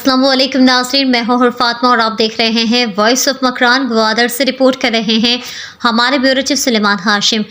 अस्सलाम वालेकुम नाज़रीन, मैं हूं फातिमा और आप देख रहे हैं वॉइस ऑफ मकरान। ग्वादर से रिपोर्ट कर रहे हैं हमारे bureau chief Suleman Hashim.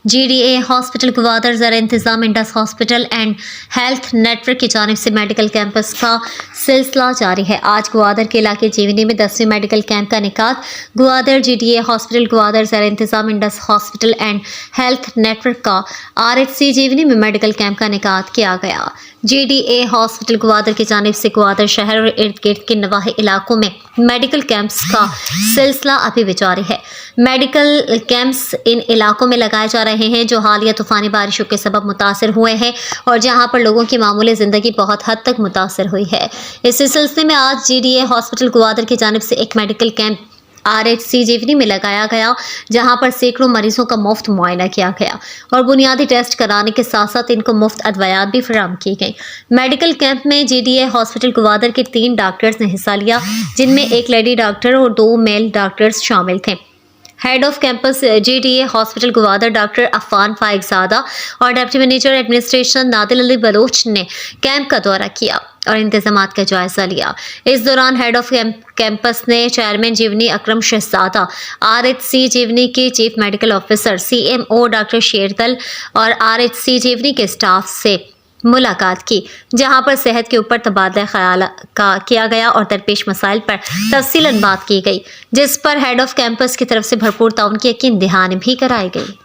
GDA hospital Gwadar ज़र इंतज़ाम Indus hospital and health network की जानिब से मेडिकल कैंपस का सिलसिला जारी है। आज ग्वादर के इलाके जीवनी में 10वीं मेडिकल कैंप का इनेकाद ग्वादर GDA हॉस्पिटल ग्वादर ज़र इंतज़ाम Indus hospital and health network का RHC जीवनी में मेडिकल कैंप का इनेकाद किया गया। GDA हॉस्पिटल ग्वादर की जानिब से ग्वादर शहर और इर्द गिर्द के नवाही इलाकों में मेडिकल कैंप्स का सिलसिला अभी भी जारी है। मेडिकल कैंप्स इन इलाकों में लगाए जा रहे हैं जो हालिया तूफ़ानी बारिशों के सबब मुतासर हुए हैं और जहां पर लोगों की मामूली ज़िंदगी बहुत हद तक मुतासर हुई है। इसी सिलसिले में आज GDA हॉस्पिटल ग्वादर की जानिब से एक मेडिकल कैंप RHC जीवनी में लगाया गया, जहां पर सैकड़ों मरीजों का मुफ्त मुआयना किया गया और बुनियादी टेस्ट कराने के साथ साथ इनको मुफ्त अदवायात भी फराहम की गई। मेडिकल कैंप में GDA हॉस्पिटल ग्वादर के 3 डॉक्टर्स ने हिस्सा लिया, जिनमें एक लेडी डॉक्टर और 2 मेल डॉक्टर्स शामिल थे। Head of campus GDA hospital Gwadar doctor Afan Faiqzada और deputy manager administration Nadil Ali Baloch ने कैंप का दौरा किया और इंतजामात का जायजा लिया। इस दौरान हेड ऑफ कैंपस ने चेयरमैन जीवनी अकरम शहजादा, RHC जीवनी के chief medical officer CMO doctor Sherdil और RHC जीवनी के स्टाफ से मुलाकात की, जहां पर सेहत के ऊपर तबादला ख्याल का किया गया और दरपेश मसाइल पर तफसीलन बात की गई, जिस पर हेड ऑफ कैंपस की तरफ से भरपूर ताउन की यकीन दहानी भी कराई गई।